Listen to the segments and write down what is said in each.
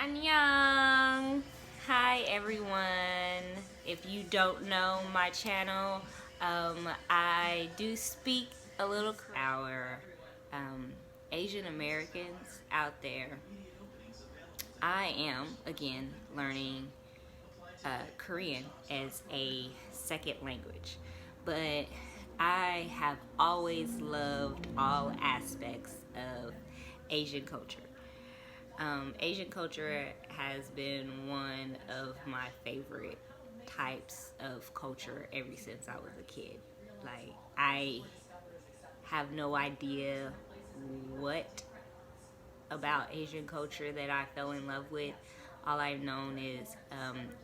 Annyeong! Hi everyone. If you don't know my channel, I do speak a little our Asian Americans out there. I am again learning Korean as a second language, but I have always loved all aspects of Asian culture. Asian culture has been one of my favorite types of culture ever since I was a kid. Like, I have no idea what about Asian culture that I fell in love with. All I've known is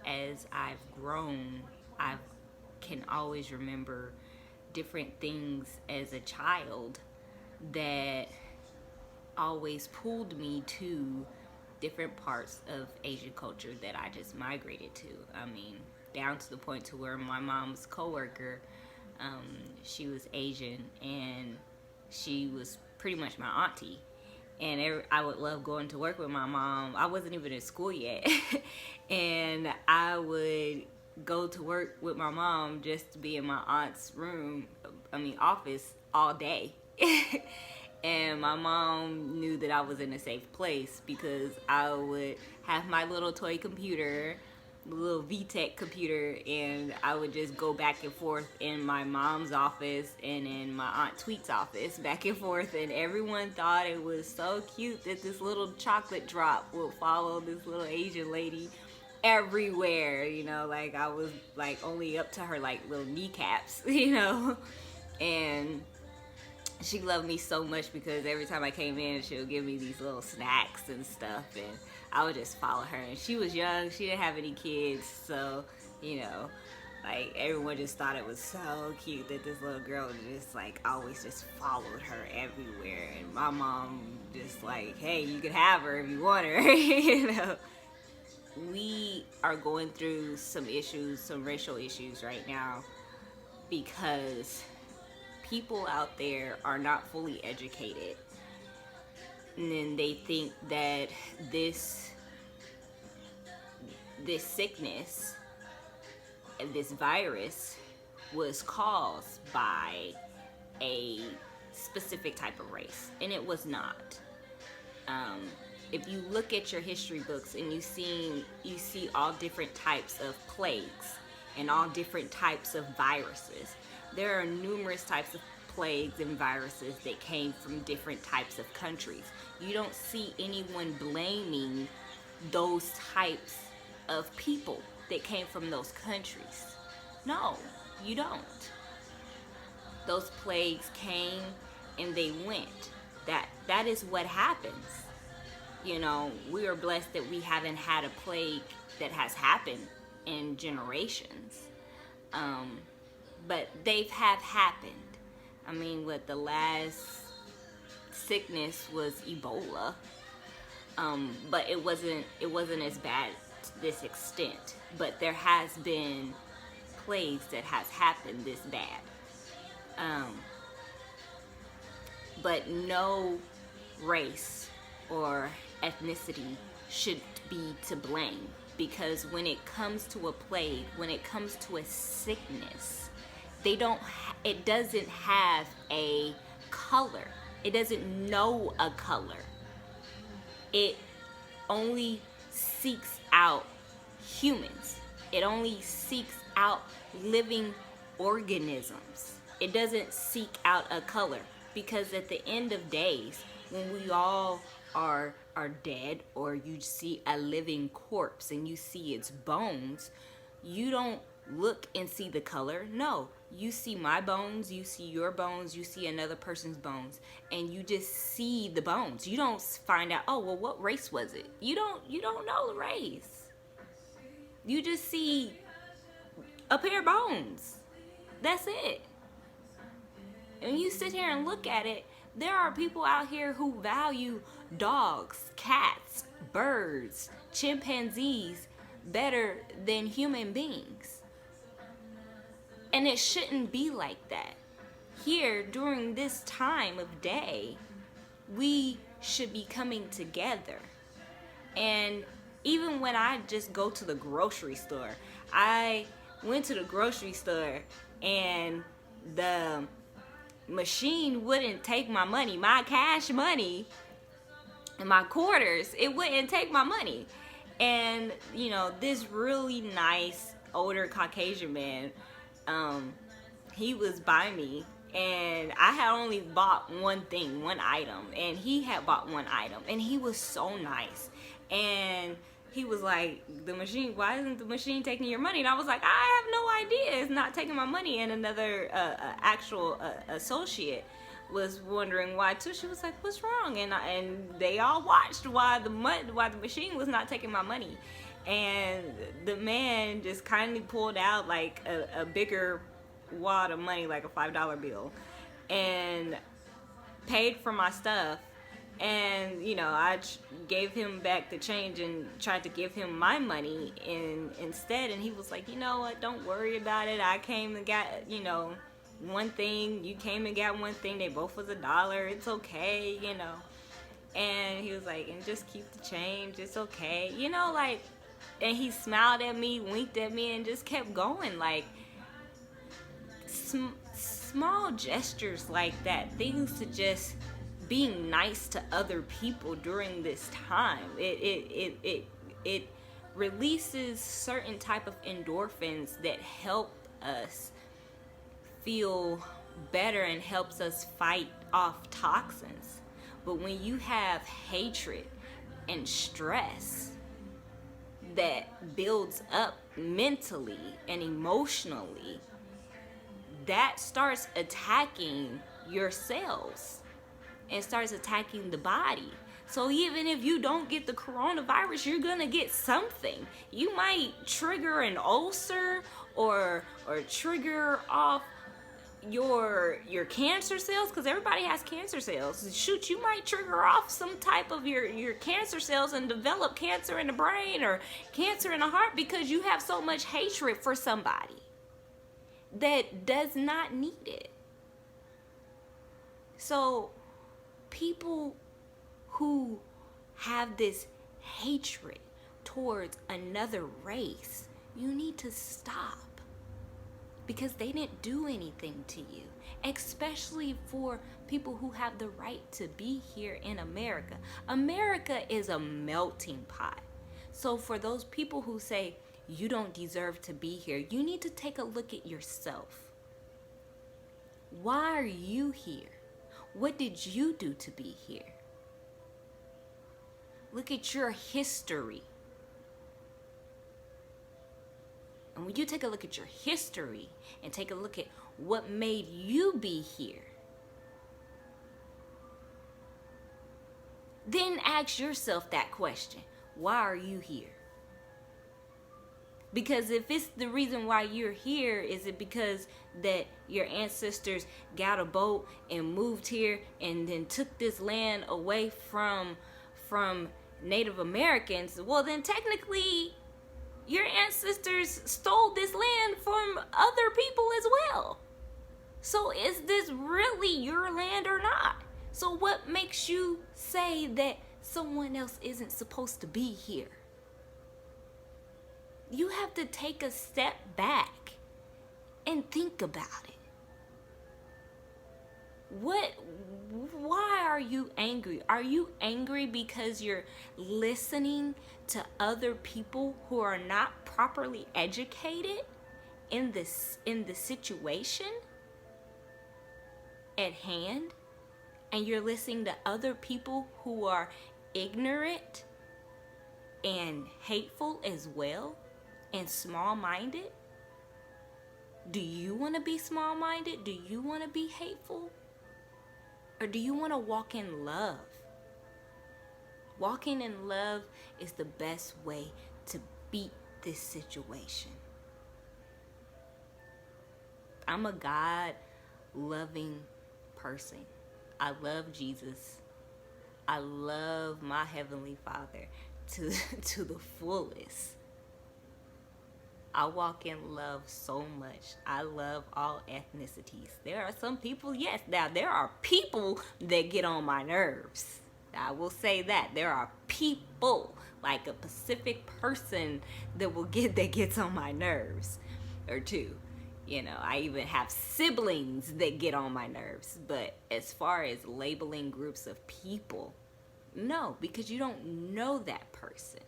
as I've grown, I can always remember different things as a child that always pulled me to different parts of Asian culture that I just migrated to. I mean, down to the point to where my mom's coworker, she was Asian and she was pretty much my auntie. And I would love going to work with my mom. I wasn't even in school yet. And I would go to work with my mom just to be in my aunt's office all day. And my mom knew that I was in a safe place because I would have my little toy computer, little VTech computer, and I would just go back and forth in my mom's office and in my Aunt Tweet's office, back and forth, and everyone thought it was so cute that this little chocolate drop would follow this little Asian lady everywhere, you know, like I was like only up to her like little kneecaps, you know. And she loved me so much because every time I came in, she would give me these little snacks and stuff, and I would just follow her. And she was young, she didn't have any kids, so, you know, like everyone just thought it was so cute that this little girl just like always just followed her everywhere. And my mom just like, hey, you could have her if you want her, you know. We are going through some issues, some racial issues right now because people out there are not fully educated, and then they think that this sickness and this virus was caused by a specific type of race, and it was not. If you look at your history books and you see all different types of plagues and all different types of viruses. There are numerous types of plagues and viruses that came from different types of countries. You don't see anyone blaming those types of people that came from those countries. No, you don't. Those plagues came and they went. That is what happens. You know, we are blessed that we haven't had a plague that has happened in generations. But they have happened. I mean, what the last sickness was Ebola, but it wasn't as bad to this extent. But there has been plagues that has happened this bad. But no race or ethnicity should be to blame, because when it comes to a plague, when it comes to a sickness, it doesn't have a color. It doesn't know a color. It only seeks out humans. It only seeks out living organisms. It doesn't seek out a color, because at the end of days, when we all are dead, or you see a living corpse and you see its bones, you don't look and see the color. No, you see my bones, you see your bones, you see another person's bones, and you just see the bones. You don't find out, oh, well, what race was it? You don't know the race. You just see a pair of bones. That's it. And you sit here and look at it, there are people out here who value dogs, cats, birds, chimpanzees better than human beings. And it shouldn't be like that. Here, during this time of day, we should be coming together. And Even when I just go to the grocery store, I went to the grocery store and the machine wouldn't take my money, my cash money, and my quarters. It wouldn't take my money. And this really nice older Caucasian man, he was by me, and I had only bought one item, and he had bought one item, and he was so nice. And he was like, why isn't the machine taking your money? And I was like, I have no idea. It's not taking my money. And another actual associate was wondering why too. She was like, what's wrong? And they all watched why the machine was not taking my money. And the man just kindly pulled out like a bigger wad of money, like a $5 bill, and paid for my stuff. And I gave him back the change and tried to give him my money instead. And he was like, you know what, don't worry about it. I came and got one thing, you came and got one thing, they both was $1, it's okay. And he was like, and just keep the change, it's okay, like. And he smiled at me, winked at me, and just kept going. Like, small gestures like that, things to just being nice to other people during this time. It releases certain type of endorphins that help us feel better and helps us fight off toxins. But when you have hatred and stress that builds up mentally and emotionally, that starts attacking your cells and starts attacking the body. So even if you don't get the coronavirus, you're gonna get something. You might trigger an ulcer or trigger off your cancer cells, because everybody has cancer cells. Shoot, you might trigger off some type of your cancer cells and develop cancer in the brain or cancer in the heart because you have so much hatred for somebody that does not need it. So people who have this hatred towards another race, you need to stop, because they didn't do anything to you, especially for people who have the right to be here in America. America is a melting pot. So for those people who say you don't deserve to be here, you need to take a look at yourself. Why are you here? What did you do to be here? Look at your history. And when you take a look at your history and take a look at what made you be here, then ask yourself that question. Why are you here? Because if it's the reason why you're here, is it because that your ancestors got a boat and moved here and then took this land away from Native Americans? Well, then technically your ancestors stole this land from other people as well. So is this really your land or not? So what makes you say that someone else isn't supposed to be here? You have to take a step back and think about it. Why are you angry? Are you angry because you're listening to other people who are not properly educated in the situation at hand? And you're listening to other people who are ignorant and hateful as well, and small-minded? Do you want to be small-minded? Do you want to be hateful? Or do you want to walk in love? Walking in love is the best way to beat this situation. I'm a God-loving person. I love Jesus. I love my Heavenly Father to the fullest. I walk in love so much. I love all ethnicities. There are some people, yes, now there are people that get on my nerves. I will say that. There are people like a specific person that gets on my nerves, or two. You know, I even have siblings that get on my nerves. But as far as labeling groups of people, no, because you don't know that person.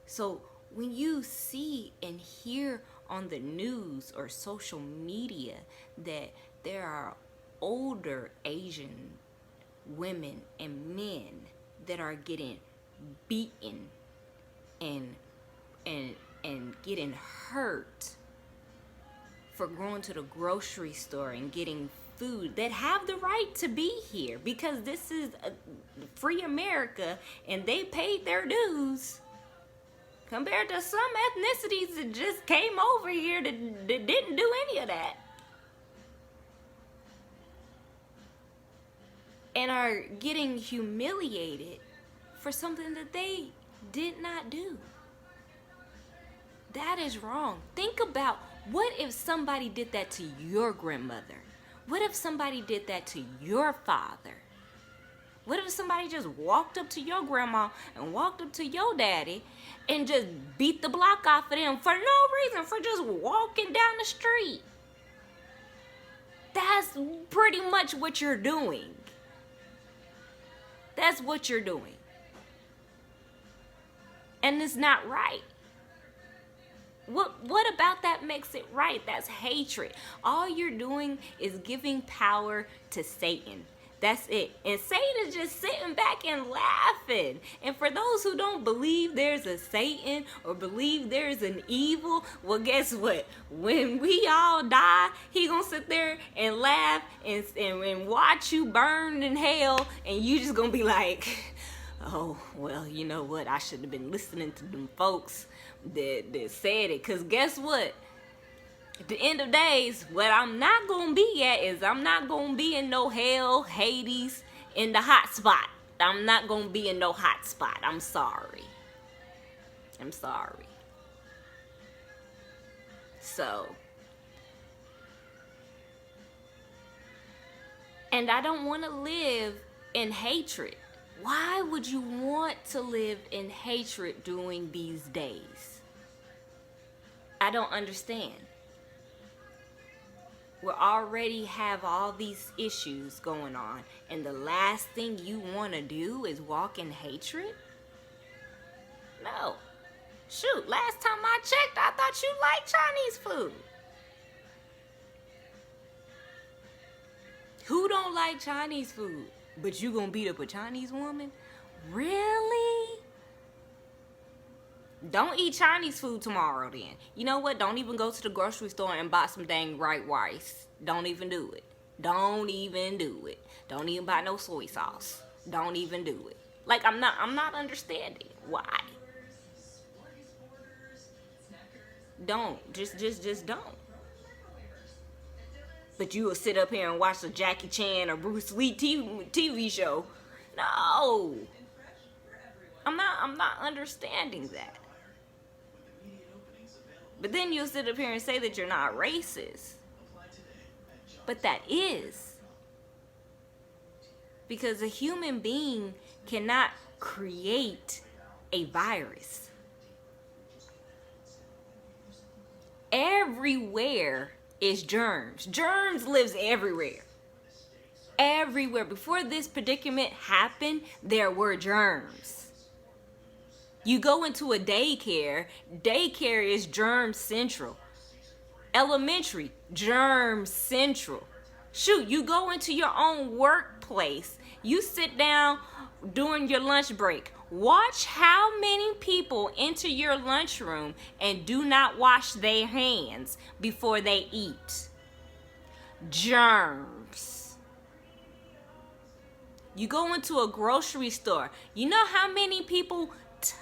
So when you see and hear on the news or social media that there are older Asian women and men that are getting beaten and getting hurt for going to the grocery store and getting food, that have the right to be here because this is a free America and they paid their dues, compared to some ethnicities that just came over here that didn't do any of that and are getting humiliated for something that they did not do. That is wrong. Think about, what if somebody did that to your grandmother? What if somebody did that to your father? What if somebody just walked up to your grandma and walked up to your daddy and just beat the block off of them for no reason, for just walking down the street? That's pretty much what you're doing. That's what you're doing. And it's not right. What about that makes it right? That's hatred. All you're doing is giving power to Satan. That's it. And Satan is just sitting back and laughing. And for those who don't believe there's a Satan or believe there's an evil, well, guess what? When we all die, he gonna sit there and laugh and watch you burn in hell, and you just gonna be like, oh, well, you know what? I should have been listening to them folks that said it. Because guess what? At the end of days, what I'm not going to be at is I'm not going to be in no hell, Hades, in the hot spot. I'm not going to be in no hot spot. I'm sorry. I'm sorry. So, and I don't want to live in hatred. Why would you want to live in hatred during these days? I don't understand. We already have all these issues going on, and the last thing you want to do is walk in hatred? No. Shoot, last time I checked, I thought you liked Chinese food. Who don't like Chinese food? But you gonna beat up a Chinese woman? Really? Don't eat Chinese food tomorrow then. You know what? Don't even go to the grocery store and buy some dang white rice. Don't even do it. Don't even do it. Don't even buy no soy sauce. Don't even do it. Like, I'm not understanding why. Don't. Just don't. But you will sit up here and watch a Jackie Chan or Bruce Lee TV show. No. I'm not understanding that. But then you'll sit up here and say that you're not racist. But that is. Because a human being cannot create a virus. Everywhere is germs. Germs lives everywhere. Everywhere. Before this predicament happened, there were germs. You go into a daycare is germ central. Elementary, germ central. Shoot, you go into your own workplace. You sit down during your lunch break. Watch how many people enter your lunchroom and do not wash their hands before they eat. Germs. You go into a grocery store. You know how many people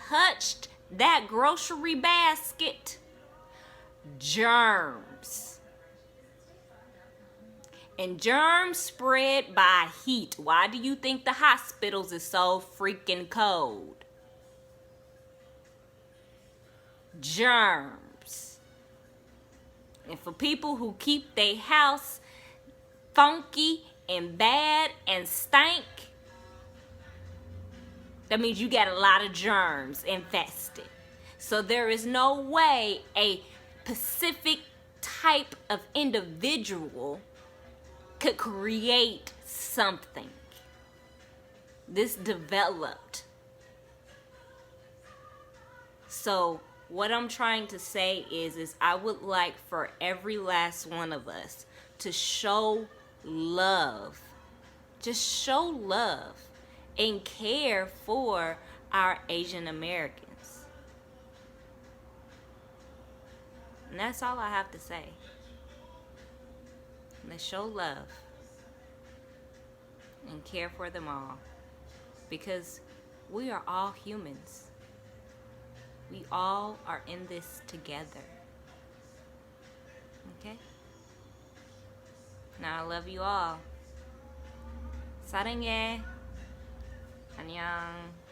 touched that grocery basket? Germs. And germs spread by heat. Why do you think the hospitals is so freaking cold? Germs. And for people who keep their house funky and bad and stank, That means you got a lot of germs infested. So there is no way a specific type of individual could create something. This developed. So what I'm trying to say is I would like for every last one of us to show love. Just show love and care for our Asian Americans. And that's all I have to say. Let's show love and care for them all, because we are all humans. We all are in this together. Okay? Now I love you all. 사랑해. 안녕.